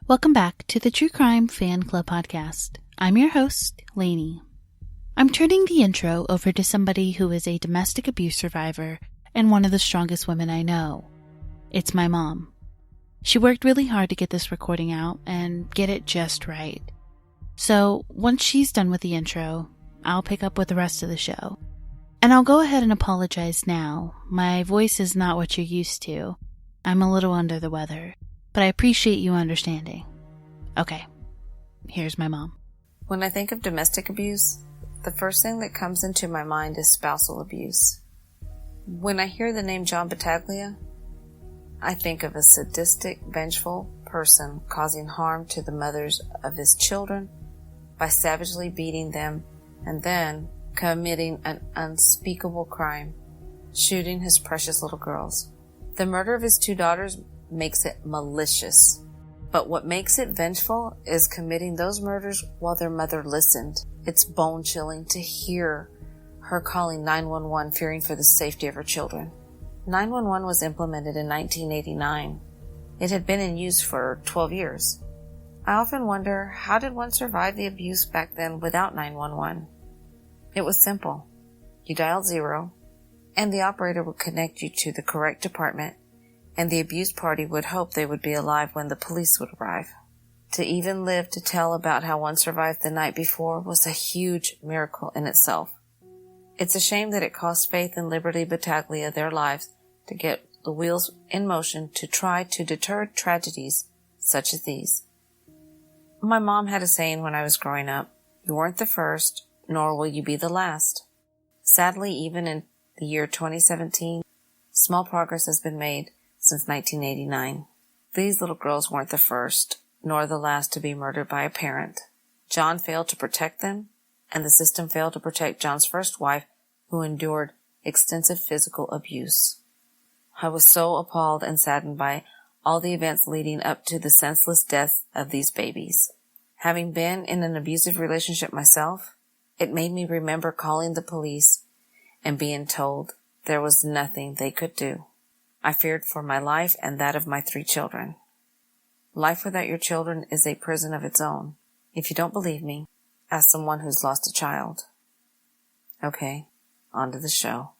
Welcome back to the True Crime Fan Club podcast. I'm your host, Lainey. I'm turning the intro over to somebody who is a domestic abuse survivor and one of the strongest women I know. It's my mom. She worked really hard to get this recording out and get it just right. So once she's done with the intro, I'll pick up with the rest of the show. And I'll go ahead and apologize now. My voice is not what you're used to. I'm a little under the weather, but I appreciate you understanding. Okay, here's my mom. When I think of domestic abuse, the first thing that comes into my mind is spousal abuse. When I hear the name John Battaglia, I think of a sadistic, vengeful person causing harm to the mothers of his children by savagely beating them and then committing an unspeakable crime, shooting his precious little girls. The murder of his 2 daughters makes it malicious, but what makes it vengeful is committing those murders while their mother listened. It's bone-chilling to hear her calling 911 fearing for the safety of her children. 911 was implemented in 1989. It had been in use for 12 years. I often wonder, how did one survive the abuse back then without 911? It was simple. You dialed 0, and the operator would connect you to the correct department, and the abused party would hope they would be alive when the police would arrive. To even live to tell about how one survived the night before was a huge miracle in itself. It's a shame that it cost Faith and Liberty Battaglia their lives to get the wheels in motion to try to deter tragedies such as these. My mom had a saying when I was growing up, "You weren't the first, nor will you be the last." Sadly, even in the year 2017, small progress has been made since 1989. These little girls weren't the first, nor the last to be murdered by a parent. John failed to protect them, and the system failed to protect John's first wife, who endured extensive physical abuse. I was so appalled and saddened by all the events leading up to the senseless deaths of these babies. Having been in an abusive relationship myself, it made me remember calling the police and being told there was nothing they could do. I feared for my life and that of my 3 children. Life without your children is a prison of its own. If you don't believe me, ask someone who's lost a child. Okay, on to the show.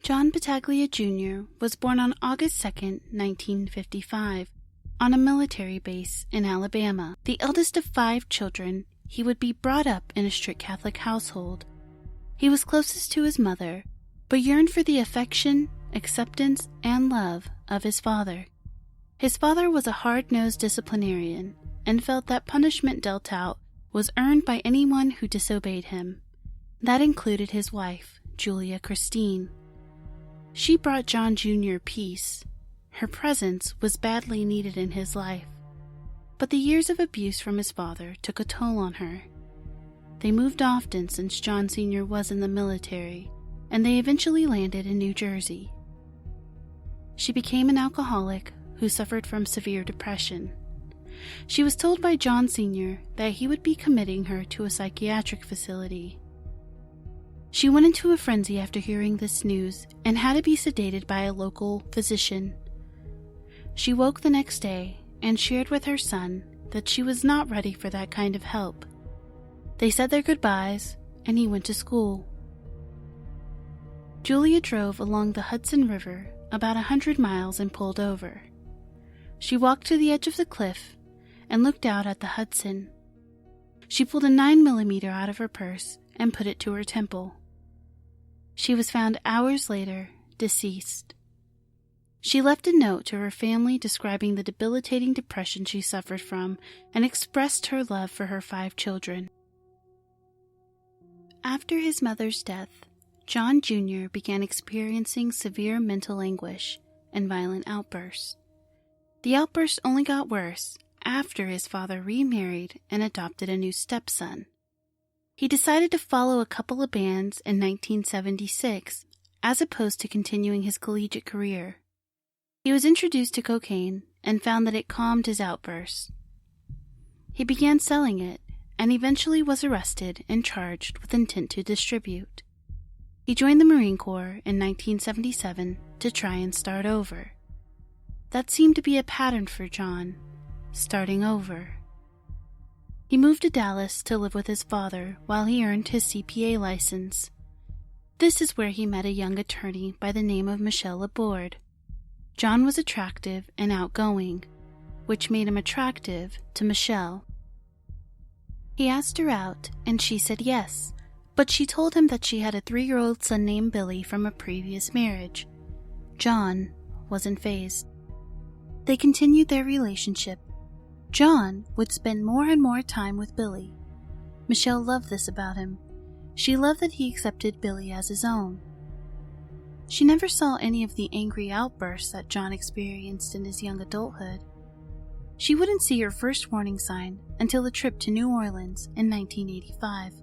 John Battaglia Jr. was born on August 2, 1955, on a military base in Alabama. The eldest of 5 children, he would be brought up in a strict Catholic household. He was closest to his mother, but yearned for the affection, acceptance, and love of his father. His father was a hard-nosed disciplinarian and felt that punishment dealt out was earned by anyone who disobeyed him. That included his wife, Julia Christine. She brought John Jr. peace. Her presence was badly needed in his life. But the years of abuse from his father took a toll on her. They moved often since John Sr. was in the military, and they eventually landed in New Jersey. She became an alcoholic who suffered from severe depression. She was told by John Sr. that he would be committing her to a psychiatric facility. She went into a frenzy after hearing this news and had to be sedated by a local physician. She woke the next day and shared with her son that she was not ready for that kind of help. They said their goodbyes, and he went to school. Julia drove along the Hudson River about 100 miles and pulled over. She walked to the edge of the cliff and looked out at the Hudson. She pulled a 9mm out of her purse and put it to her temple. She was found hours later, deceased. She left a note to her family describing the debilitating depression she suffered from and expressed her love for her 5 children. After his mother's death, John Jr. began experiencing severe mental anguish and violent outbursts. The outbursts only got worse after his father remarried and adopted a new stepson. He decided to follow a couple of bands in 1976, as opposed to continuing his collegiate career. He was introduced to cocaine and found that it calmed his outbursts. He began selling it and eventually was arrested and charged with intent to distribute. He joined the Marine Corps in 1977 to try and start over. That seemed to be a pattern for John, starting over. He moved to Dallas to live with his father while he earned his CPA license. This is where he met a young attorney by the name of Michelle Laborde. John was attractive and outgoing, which made him attractive to Michelle. He asked her out, and she said yes, but she told him that she had a 3-year-old son named Billy from a previous marriage. John wasn't fazed. They continued their relationship. John would spend more and more time with Billy. Michelle loved this about him. She loved that he accepted Billy as his own. She never saw any of the angry outbursts that John experienced in his young adulthood. She wouldn't see her first warning sign until the trip to New Orleans in 1985.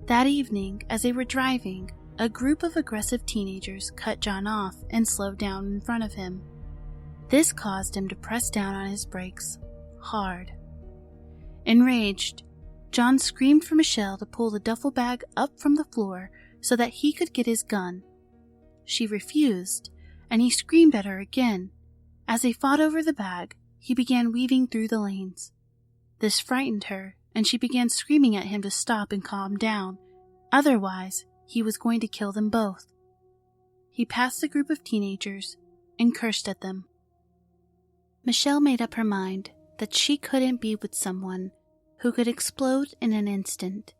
That evening, as they were driving, a group of aggressive teenagers cut John off and slowed down in front of him. This caused him to press down on his brakes hard. Enraged, John screamed for Michelle to pull the duffel bag up from the floor so that he could get his gun. She refused, and he screamed at her again. As they fought over the bag, he began weaving through the lanes. This frightened her, and she began screaming at him to stop and calm down. Otherwise, he was going to kill them both. He passed the group of teenagers and cursed at them. Michelle made up her mind that she couldn't be with someone who could explode in an instant.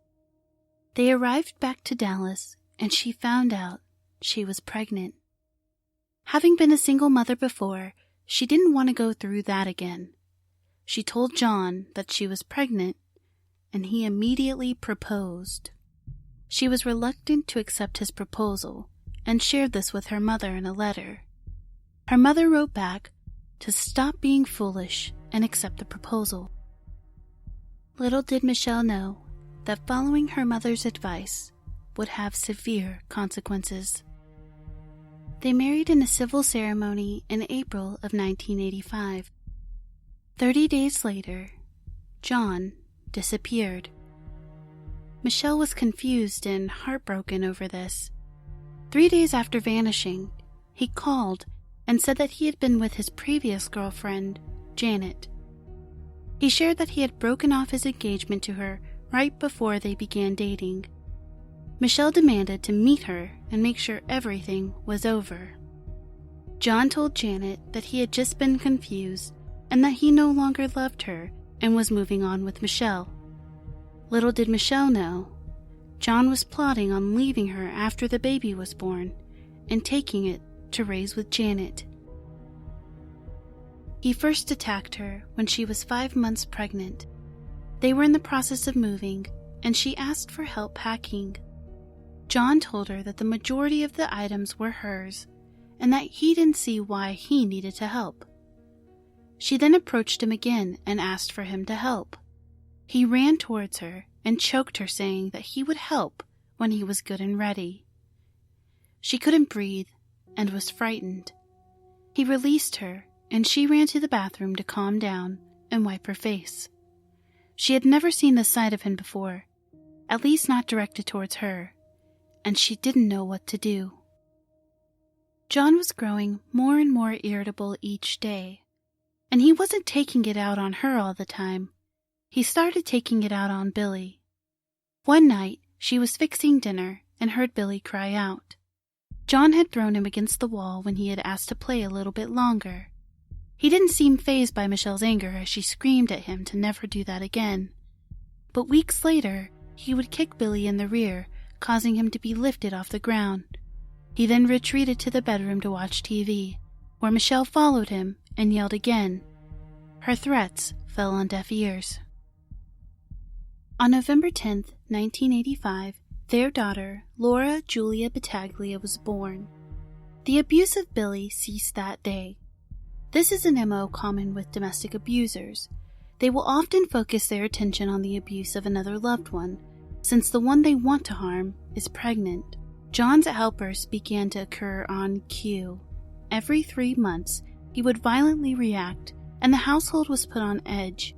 They arrived back to Dallas, and she found out she was pregnant. Having been a single mother before, she didn't want to go through that again. She told John that she was pregnant, and he immediately proposed. She was reluctant to accept his proposal and shared this with her mother in a letter. Her mother wrote back to stop being foolish and accept the proposal. Little did Michelle know that following her mother's advice would have severe consequences. They married in a civil ceremony in April of 1985. 30 days later, John disappeared. Michelle was confused and heartbroken over this. 3 days after vanishing, he called and said that he had been with his previous girlfriend, Janet. He shared that he had broken off his engagement to her right before they began dating. Michelle demanded to meet her and make sure everything was over. John told Janet that he had just been confused and that he no longer loved her and was moving on with Michelle. Little did Michelle know, John was plotting on leaving her after the baby was born and taking it to raise with Janet. He first attacked her when she was 5 months pregnant. They were in the process of moving, and she asked for help packing. John told her that the majority of the items were hers, and that he didn't see why he needed to help. She then approached him again and asked for him to help. He ran towards her and choked her, saying that he would help when he was good and ready. She couldn't breathe and was frightened. He released her, and she ran to the bathroom to calm down and wipe her face. She had never seen the sight of him before, at least not directed towards her, and she didn't know what to do. John was growing more and more irritable each day, and he wasn't taking it out on her all the time. He started taking it out on Billy. One night, she was fixing dinner and heard Billy cry out. John had thrown him against the wall when he had asked to play a little bit longer. He didn't seem fazed by Michelle's anger as she screamed at him to never do that again. But weeks later, he would kick Billy in the rear, causing him to be lifted off the ground. He then retreated to the bedroom to watch TV, where Michelle followed him and yelled again. Her threats fell on deaf ears. On November 10, 1985, their daughter, Laura Julia Battaglia, was born. The abuse of Billy ceased that day. This is an MO common with domestic abusers. They will often focus their attention on the abuse of another loved one, since the one they want to harm is pregnant. John's outbursts began to occur on cue. Every 3 months, he would violently react, and the household was put on edge.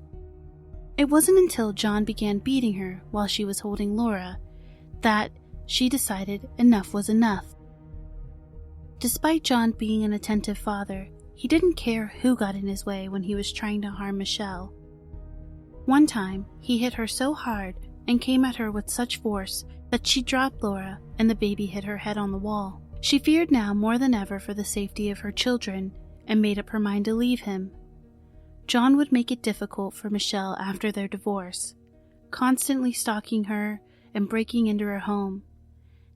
It wasn't until John began beating her while she was holding Laura that she decided enough was enough. Despite John being an attentive father, he didn't care who got in his way when he was trying to harm Michelle. One time, he hit her so hard and came at her with such force that she dropped Laura and the baby hit her head on the wall. She feared now more than ever for the safety of her children and made up her mind to leave him. John would make it difficult for Michelle after their divorce, constantly stalking her and breaking into her home.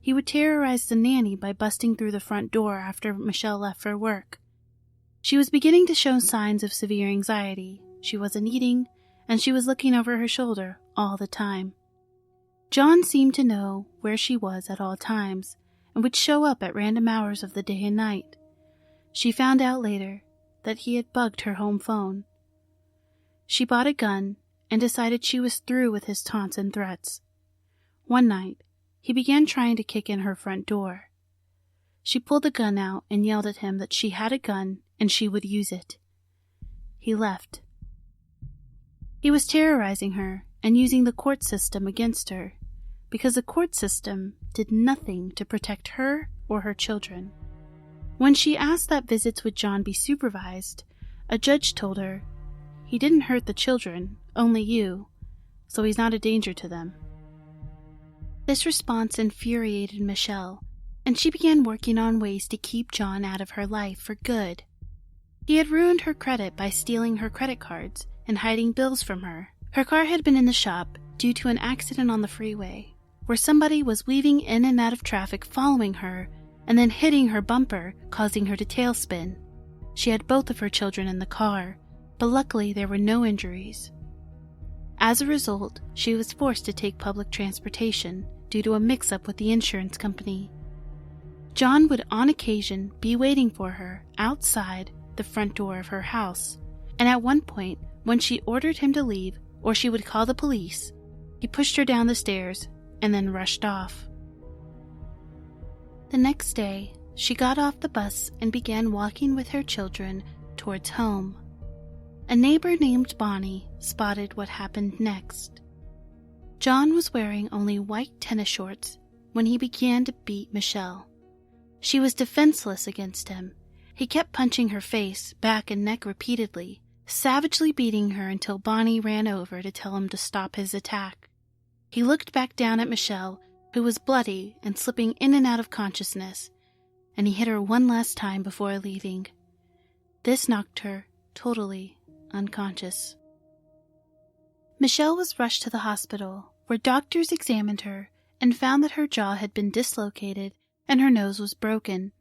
He would terrorize the nanny by busting through the front door after Michelle left for work. She was beginning to show signs of severe anxiety. She wasn't eating, and she was looking over her shoulder all the time. John seemed to know where she was at all times and would show up at random hours of the day and night. She found out later that he had bugged her home phone. She bought a gun and decided she was through with his taunts and threats. One night, he began trying to kick in her front door. She pulled the gun out and yelled at him that she had a gun and she would use it. He left. He was terrorizing her and using the court system against her, because the court system did nothing to protect her or her children. When she asked that visits with John be supervised, a judge told her, "He didn't hurt the children, only you, so he's not a danger to them." This response infuriated Michelle, and she began working on ways to keep John out of her life for good. He had ruined her credit by stealing her credit cards and hiding bills from her. Her car had been in the shop due to an accident on the freeway, where somebody was weaving in and out of traffic following her and then hitting her bumper, causing her to tailspin. She had both of her children in the car, but luckily there were no injuries. As a result, she was forced to take public transportation due to a mix-up with the insurance company. John would on occasion be waiting for her outside the front door of her house, and at one point, when she ordered him to leave or she would call the police, he pushed her down the stairs and then rushed off. The next day, she got off the bus and began walking with her children towards home. A neighbor named Bonnie spotted what happened next. John was wearing only white tennis shorts when he began to beat Michelle. She was defenseless against him. He kept punching her face, back, and neck repeatedly, savagely beating her until Bonnie ran over to tell him to stop his attack. He looked back down at Michelle, who was bloody and slipping in and out of consciousness, and he hit her one last time before leaving. This knocked her totally unconscious. Michelle was rushed to the hospital, where doctors examined her and found that her jaw had been dislocated and her nose was broken.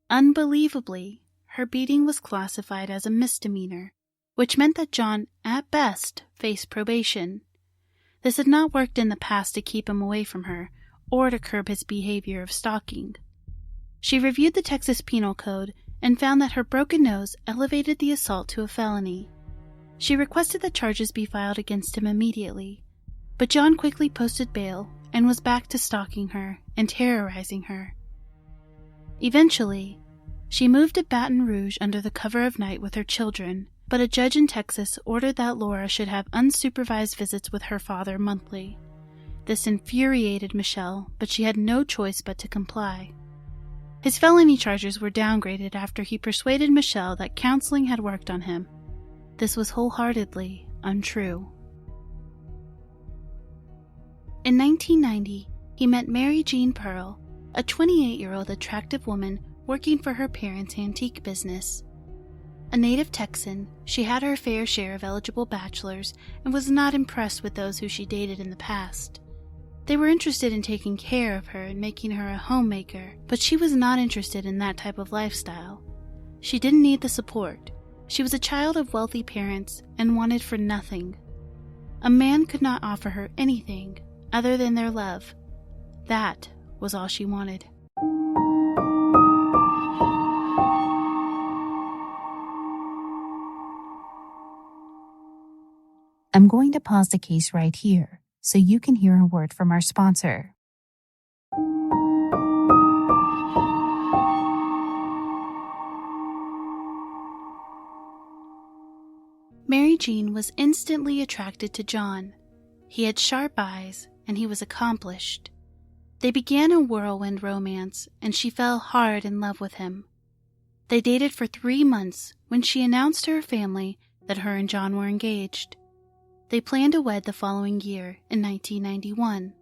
Unbelievably, her beating was classified as a misdemeanor, which meant that John, at best, faced probation. This had not worked in the past to keep him away from her, or to curb his behavior of stalking. She reviewed the Texas Penal Code and found that her broken nose elevated the assault to a felony. She requested that charges be filed against him immediately, but John quickly posted bail and was back to stalking her and terrorizing her. Eventually, she moved to Baton Rouge under the cover of night with her children, but a judge in Texas ordered that Laura should have unsupervised visits with her father monthly. This infuriated Michelle, but she had no choice but to comply. His felony charges were downgraded after he persuaded Michelle that counseling had worked on him. This was wholeheartedly untrue. In 1990, he met Mary Jean Pearl, a 28-year-old attractive woman working for her parents' antique business. A native Texan, she had her fair share of eligible bachelors and was not impressed with those who she dated in the past. They were interested in taking care of her and making her a homemaker, but she was not interested in that type of lifestyle. She didn't need the support. She was a child of wealthy parents and wanted for nothing. A man could not offer her anything other than their love. That was all she wanted. I'm going to pause the case right here so you can hear a word from our sponsor. Mary Jean was instantly attracted to John. He had sharp eyes, and he was accomplished. They began a whirlwind romance, and she fell hard in love with him. They dated for 3 months when she announced to her family that her and John were engaged. They planned to wed the following year in 1991.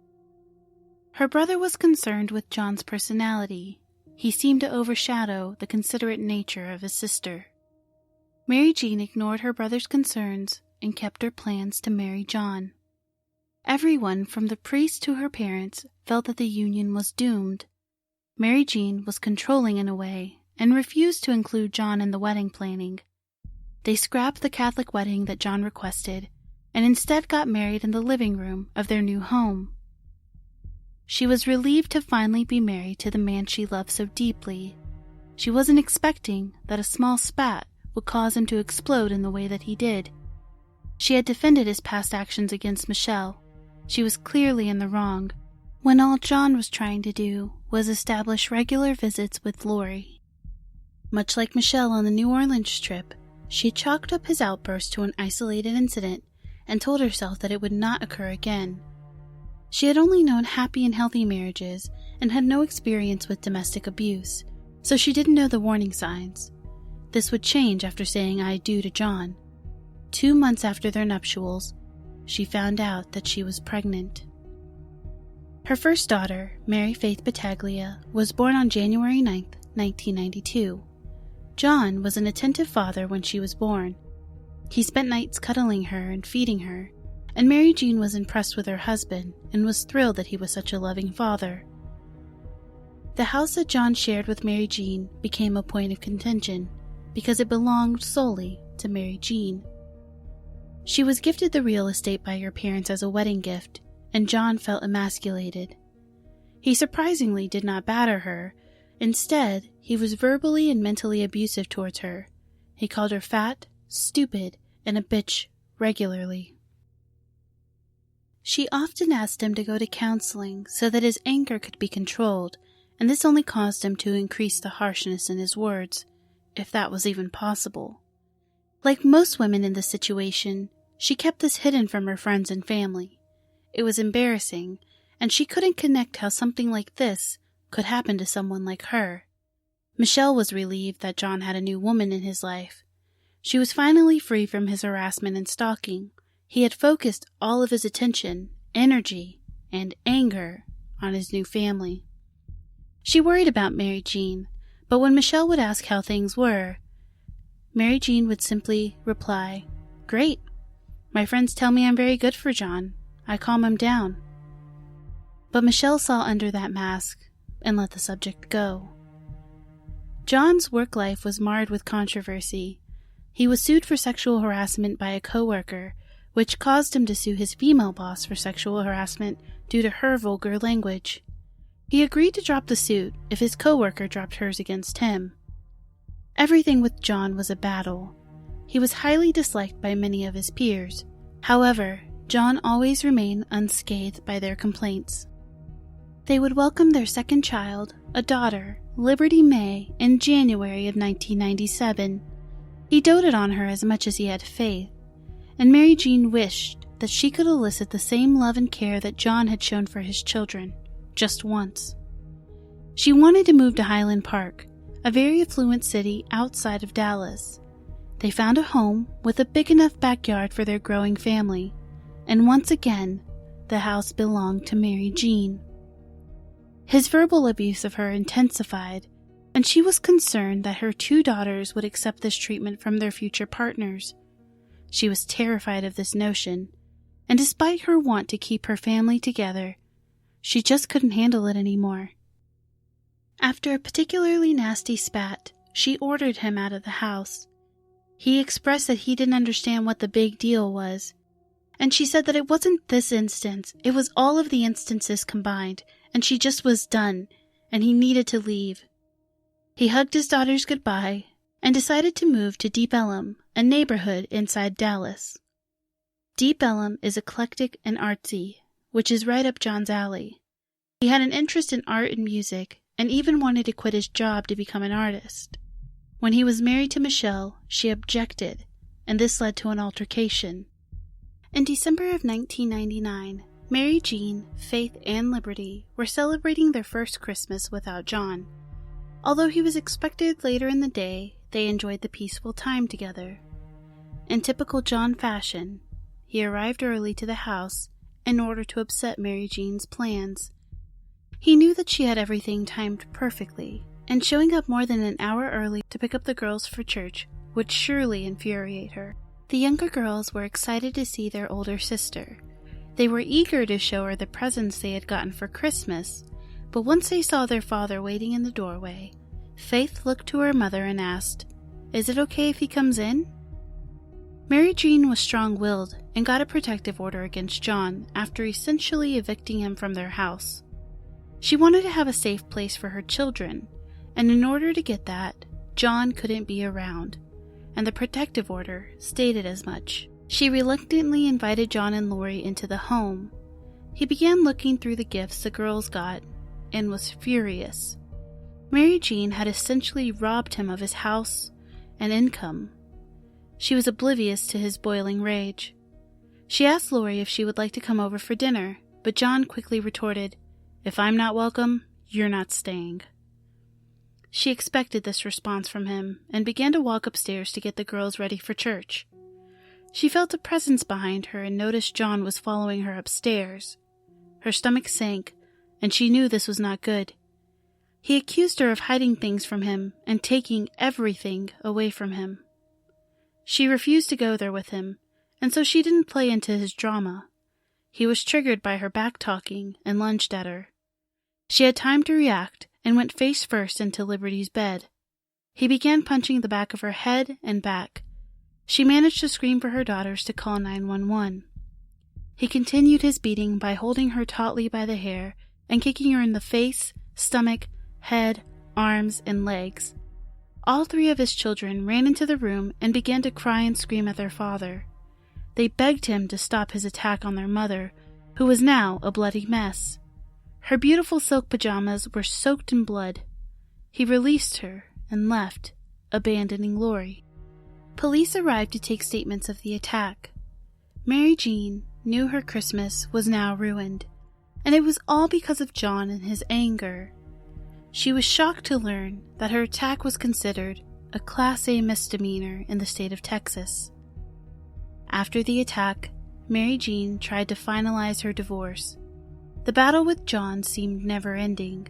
Her brother was concerned with John's personality. He seemed to overshadow the considerate nature of his sister. Mary Jean ignored her brother's concerns and kept her plans to marry John. Everyone, from the priest to her parents, felt that the union was doomed. Mary Jean was controlling in a way and refused to include John in the wedding planning. They scrapped the Catholic wedding that John requested and instead got married in the living room of their new home. She was relieved to finally be married to the man she loved so deeply. She wasn't expecting that a small spat would cause him to explode in the way that he did. She had defended his past actions against Michelle. She was clearly in the wrong, when all John was trying to do was establish regular visits with Lori. Much like Michelle on the New Orleans trip, she chalked up his outburst to an isolated incident and told herself that it would not occur again. She had only known happy and healthy marriages and had no experience with domestic abuse, so she didn't know the warning signs. This would change after saying "I do" to John. 2 months after their nuptials, she found out that she was pregnant. Her first daughter, Mary Faith Battaglia, was born on January 9, 1992. John was an attentive father when she was born. He spent nights cuddling her and feeding her, and Mary Jean was impressed with her husband and was thrilled that he was such a loving father. The house that John shared with Mary Jean became a point of contention because it belonged solely to Mary Jean. She was gifted the real estate by her parents as a wedding gift, and John felt emasculated. He surprisingly did not batter her. Instead, he was verbally and mentally abusive towards her. He called her fat, stupid, and a bitch regularly. She often asked him to go to counseling so that his anger could be controlled, and this only caused him to increase the harshness in his words, if that was even possible. Like most women in this situation, she kept this hidden from her friends and family. It was embarrassing, and she couldn't connect how something like this could happen to someone like her. Michelle was relieved that John had a new woman in his life. She was finally free from his harassment and stalking. He had focused all of his attention, energy, and anger on his new family. She worried about Mary Jean, but when Michelle would ask how things were, Mary Jean would simply reply, "Great. My friends tell me I'm very good for John. I calm him down." But Michelle saw under that mask and let the subject go. John's work life was marred with controversy. He was sued for sexual harassment by a coworker, which caused him to sue his female boss for sexual harassment due to her vulgar language. He agreed to drop the suit if his coworker dropped hers against him. Everything with John was a battle. He was highly disliked by many of his peers. However, John always remained unscathed by their complaints. They would welcome their second child, a daughter, Liberty May, in January of 1997. He doted on her as much as he had faith, and Mary Jean wished that she could elicit the same love and care that John had shown for his children, just once. She wanted to move to Highland Park, a very affluent city outside of Dallas. They found a home with a big enough backyard for their growing family, and once again, the house belonged to Mary Jean. His verbal abuse of her intensified, and she was concerned that her 2 daughters would accept this treatment from their future partners. She was terrified of this notion, and despite her want to keep her family together, she just couldn't handle it anymore. After a particularly nasty spat, she ordered him out of the house. He expressed that he didn't understand what the big deal was, and she said that it wasn't this instance, it was all of the instances combined, and she just was done, and he needed to leave. He hugged his daughters goodbye and decided to move to Deep Ellum, a neighborhood inside Dallas. Deep Ellum is eclectic and artsy, which is right up John's alley. He had an interest in art and music, and even wanted to quit his job to become an artist. When he was married to Michelle, she objected, and this led to an altercation. In December of 1999, Mary Jean, Faith, and Liberty were celebrating their first Christmas without John. Although he was expected later in the day, they enjoyed the peaceful time together. In typical John fashion, he arrived early to the house in order to upset Mary Jean's plans. He knew that she had everything timed perfectly, and showing up more than an hour early to pick up the girls for church would surely infuriate her. The younger girls were excited to see their older sister. They were eager to show her the presents they had gotten for Christmas, but once they saw their father waiting in the doorway, Faith looked to her mother and asked, "Is it okay if he comes in?" Mary Jean was strong-willed and got a protective order against John after essentially evicting him from their house. She wanted to have a safe place for her children, and in order to get that, John couldn't be around, and the protective order stated as much. She reluctantly invited John and Lori into the home. He began looking through the gifts the girls got and was furious. Mary Jean had essentially robbed him of his house and income. She was oblivious to his boiling rage. She asked Lori if she would like to come over for dinner, but John quickly retorted, "If I'm not welcome, you're not staying." She expected this response from him and began to walk upstairs to get the girls ready for church. She felt a presence behind her and noticed John was following her upstairs. Her stomach sank, and she knew this was not good. He accused her of hiding things from him and taking everything away from him. She refused to go there with him, and so she didn't play into his drama. He was triggered by her back-talking and lunged at her. She had time to react and went face first into Liberty's bed. He began punching the back of her head and back. She managed to scream for her daughters to call 911. He continued his beating by holding her tautly by the hair and kicking her in the face, stomach, head, arms, and legs. All three of his children ran into the room and began to cry and scream at their father. They begged him to stop his attack on their mother, who was now a bloody mess. Her beautiful silk pajamas were soaked in blood. He released her and left, abandoning Lori. Police arrived to take statements of the attack. Mary Jean knew her Christmas was now ruined, and it was all because of John and his anger. She was shocked to learn that her attack was considered a Class A misdemeanor in the state of Texas. After the attack, Mary Jean tried to finalize her divorce. The battle with John seemed never-ending.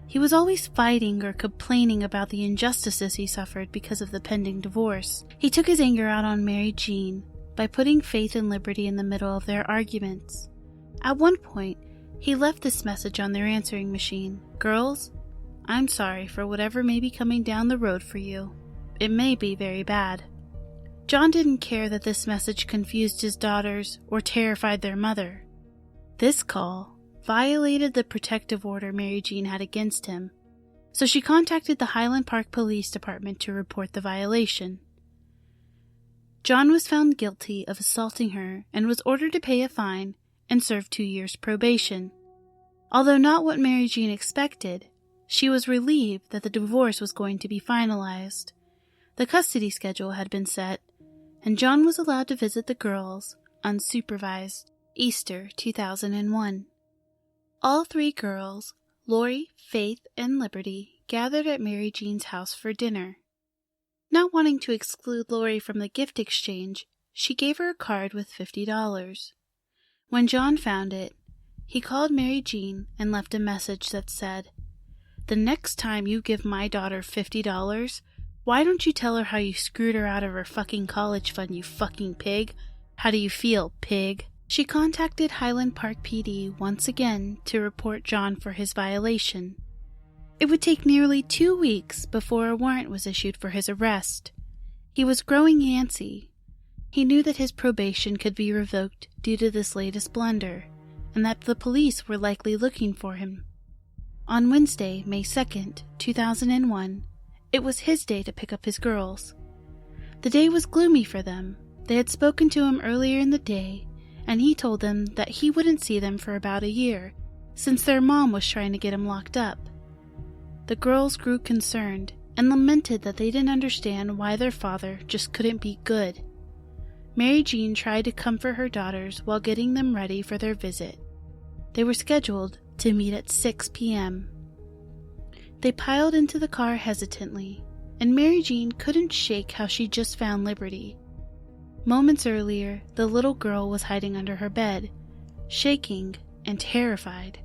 He was always fighting or complaining about the injustices he suffered because of the pending divorce. He took his anger out on Mary Jean by putting Faith and Liberty in the middle of their arguments. At one point, he left this message on their answering machine: "Girls, I'm sorry for whatever may be coming down the road for you. It may be very bad." John didn't care that this message confused his daughters or terrified their mother. This call violated the protective order Mary Jean had against him, so she contacted the Highland Park Police Department to report the violation. John was found guilty of assaulting her and was ordered to pay a fine and serve 2 years probation. Although not what Mary Jean expected, she was relieved that the divorce was going to be finalized. The custody schedule had been set, and John was allowed to visit the girls unsupervised. Easter 2001. All three girls, Lori, Faith, and Liberty, gathered at Mary Jean's house for dinner. Not wanting to exclude Lori from the gift exchange, she gave her a card with $50. When John found it, he called Mary Jean and left a message that said, "The next time you give my daughter $50, why don't you tell her how you screwed her out of her fucking college fund, you fucking pig? How do you feel, pig?" She contacted Highland Park PD once again to report John for his violation. It would take nearly 2 weeks before a warrant was issued for his arrest. He was growing antsy. He knew that his probation could be revoked due to this latest blunder, and that the police were likely looking for him. On Wednesday, May 2nd, 2001, it was his day to pick up his girls. The day was gloomy for them. They had spoken to him earlier in the day, and he told them that he wouldn't see them for about a year, since their mom was trying to get him locked up. The girls grew concerned and lamented that they didn't understand why their father just couldn't be good. Mary Jean tried to comfort her daughters while getting them ready for their visit. They were scheduled to meet at 6 p.m. They piled into the car hesitantly, and Mary Jean couldn't shake how she just found Liberty. Moments earlier, the little girl was hiding under her bed, shaking and terrified.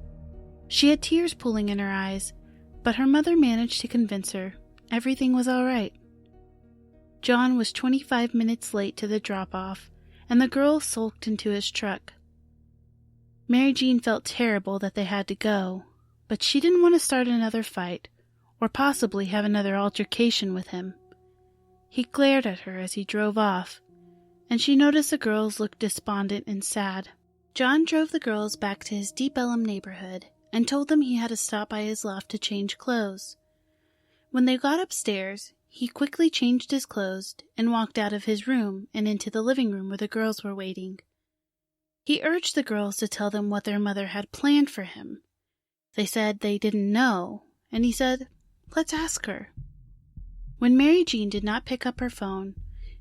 She had tears pooling in her eyes, but her mother managed to convince her everything was all right. John was 25 minutes late to the drop-off, and the girls sulked into his truck. Mary Jean felt terrible that they had to go, but she didn't want to start another fight, or possibly have another altercation with him. He glared at her as he drove off, and she noticed the girls looked despondent and sad. John drove the girls back to his Deep Ellum neighborhood and told them he had to stop by his loft to change clothes. When they got upstairs, he quickly changed his clothes and walked out of his room and into the living room where the girls were waiting. He urged the girls to tell them what their mother had planned for him. They said they didn't know, and he said, "Let's ask her." When Mary Jean did not pick up her phone,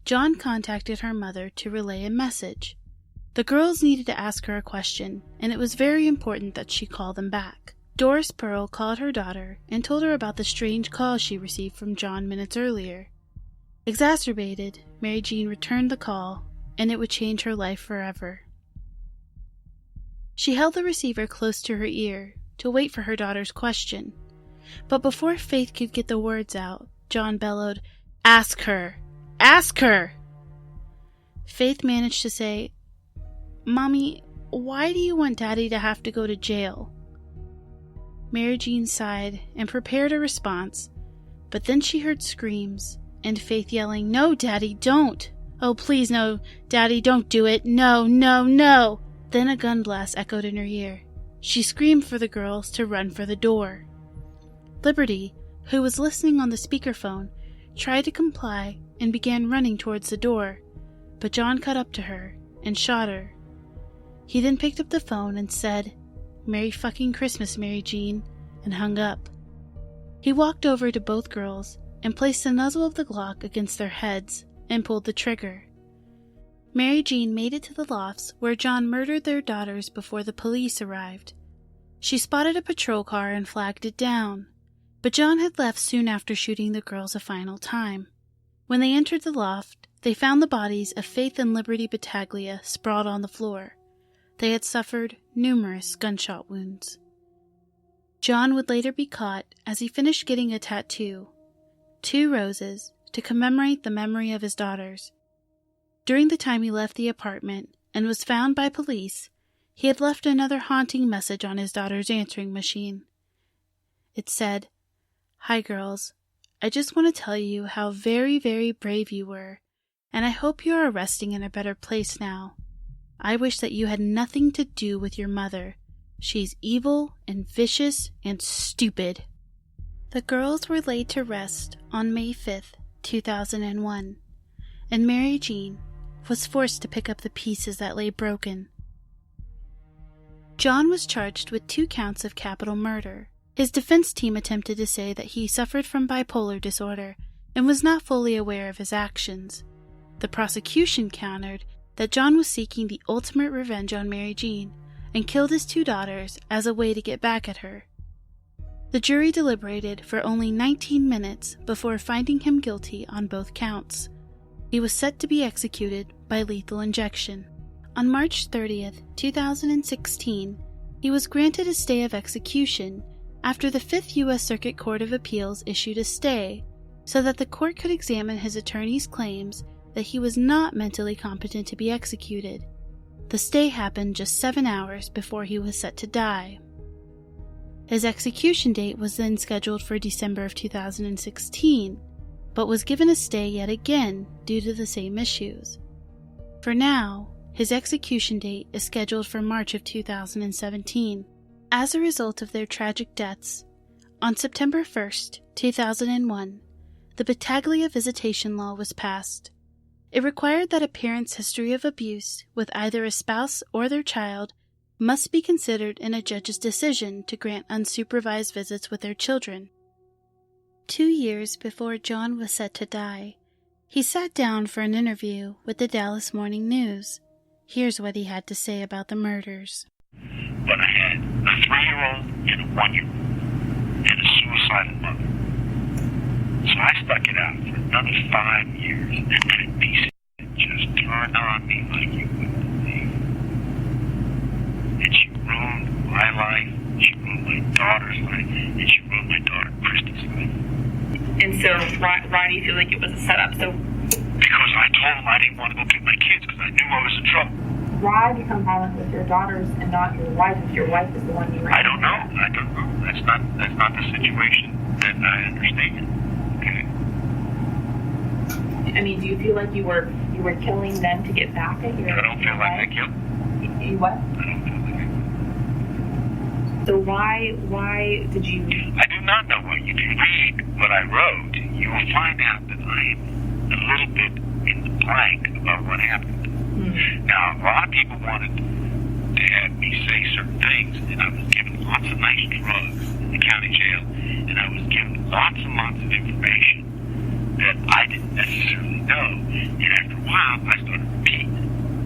John contacted her mother to relay a message. The girls needed to ask her a question, and it was very important that she call them back. Doris Pearl called her daughter and told her about the strange call she received from John minutes earlier. Exacerbated, Mary Jean returned the call, and it would change her life forever. She held the receiver close to her ear to wait for her daughter's question, but before Faith could get the words out, John bellowed, "Ask her! Ask her!" Faith managed to say, "Mommy, why do you want Daddy to have to go to jail?" Mary Jean sighed and prepared a response, but then she heard screams and Faith yelling, "No, Daddy, don't! Oh, please, no, Daddy, don't do it! No, no, no!" Then a gun blast echoed in her ear. She screamed for the girls to run for the door. Liberty, who was listening on the speakerphone, tried to comply and began running towards the door, but John caught up to her and shot her. He then picked up the phone and said, "Merry fucking Christmas, Mary Jean," and hung up. He walked over to both girls and placed the muzzle of the Glock against their heads and pulled the trigger. Mary Jean made it to the lofts where John murdered their daughters before the police arrived. She spotted a patrol car and flagged it down, but John had left soon after shooting the girls a final time. When they entered the loft, they found the bodies of Faith and Liberty Battaglia sprawled on the floor. They had suffered numerous gunshot wounds. John would later be caught as he finished getting a tattoo, 2 roses, to commemorate the memory of his daughters. During the time he left the apartment and was found by police, he had left another haunting message on his daughter's answering machine. It said, "Hi girls, I just want to tell you how very, very brave you were, and I hope you are resting in a better place now. I wish that you had nothing to do with your mother. She's evil and vicious and stupid." The girls were laid to rest on May 5th, 2001, and Mary Jean was forced to pick up the pieces that lay broken. John was charged with 2 counts of capital murder. His defense team attempted to say that he suffered from bipolar disorder and was not fully aware of his actions. The prosecution countered that John was seeking the ultimate revenge on Mary Jean and killed his 2 daughters as a way to get back at her. The jury deliberated for only 19 minutes before finding him guilty on both counts. He was set to be executed by lethal injection. On March 30th, 2016, he was granted a stay of execution after the 5th U.S. Circuit Court of Appeals issued a stay so that the court could examine his attorney's claims that he was not mentally competent to be executed. The stay happened just 7 hours before he was set to die. His execution date was then scheduled for December of 2016, but was given a stay yet again due to the same issues. For now, his execution date is scheduled for March of 2017. As a result of their tragic deaths, on September 1st, 2001, the Battaglia Visitation Law was passed. It required that a parent's history of abuse with either a spouse or their child must be considered in a judge's decision to grant unsupervised visits with their children. 2 years before John was set to die, He sat down for an interview with the Dallas Morning News. Here's what he had to say about the murders. But I had a 3-year-old and a 1-year-old and a suicidal mother. So I stuck it out for another 5 years, and then piece just turned on me like you wouldn't believe. And she ruined my life, she ruined my daughter's life, and she ruined my daughter Christy's life. And so why do you feel like it was a setup? So because I told him I didn't want to go get my kids because I knew I was in trouble. why become violent with your daughters and not your wife if your wife is the one you ran? I don't know. That's not the situation that I understand. Okay. I mean, do you feel like you were killing them to get back at your? I don't feel like I killed. You what? I don't feel like I killed. So why did you? I do not know why. If you read what I wrote, you will find out that I am a little bit in the blank about what happened. Now, a lot of people wanted to have me say certain things, and I was given lots of nice drugs in the county jail, and I was given lots and lots of information that I didn't necessarily know. And after a while, I started repeating.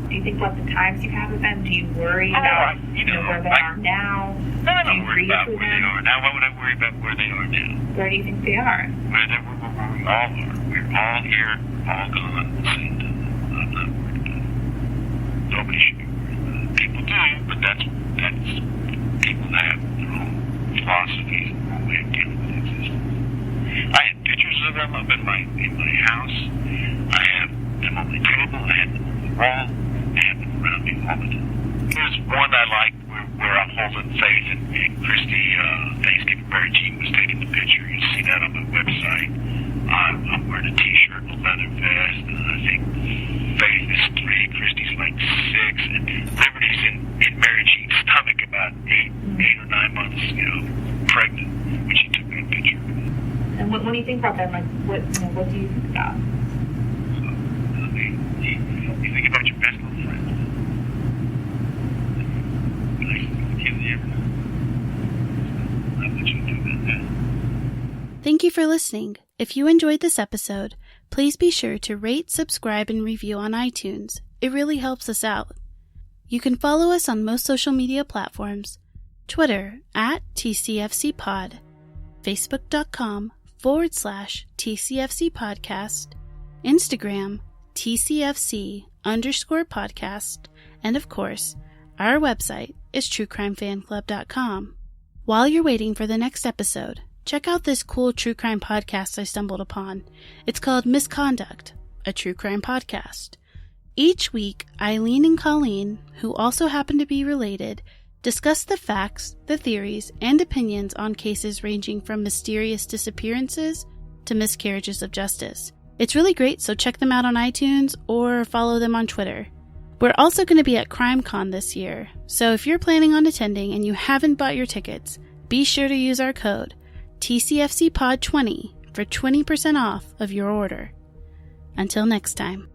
Do you think about the times you had with them? Do you worry about where they are now? No, I don't worry about where they are now. Why would I worry about where they are now? Where do you think they are? Where we all are. We're all here, all gone at the same time. I'm not worried about it. Nobody should be worried about it. People do, but that's people that have their own philosophies and their own way of dealing with existence. I have pictures of them up in my house. I have them on my table. I have them on the wall. I have them around me all the time. There's one I like where I'm holding Faith and Christy Thanksgiving Berry Jean was taking the picture. You'll see that on my website. I'm wearing a t-shirt and a leather vest, and I think Faith is 3, Christy's like 6, and Liberty's in Mary Jean's stomach about 8 or 9 months, pregnant when she took that picture. And when you think about them, like what do you think about? So, I mean, you think about your best little friend. Thank you for listening. If you enjoyed this episode, please be sure to rate, subscribe, and review on iTunes. It really helps us out. You can follow us on most social media platforms: Twitter @TCFCPod, Facebook.com/TCFCPodcast, Instagram TCFC_podcast, and of course, our website is truecrimefanclub.com. While you're waiting for the next episode, check out this cool true crime podcast I stumbled upon. It's called Misconduct, a true crime podcast. Each week, Eileen and Colleen, who also happen to be related, discuss the facts, the theories, and opinions on cases ranging from mysterious disappearances to miscarriages of justice. It's really great, so check them out on iTunes or follow them on Twitter. We're also going to be at CrimeCon this year, so if you're planning on attending and you haven't bought your tickets, be sure to use our code TCFCPod20 for 20% off of your order. Until next time.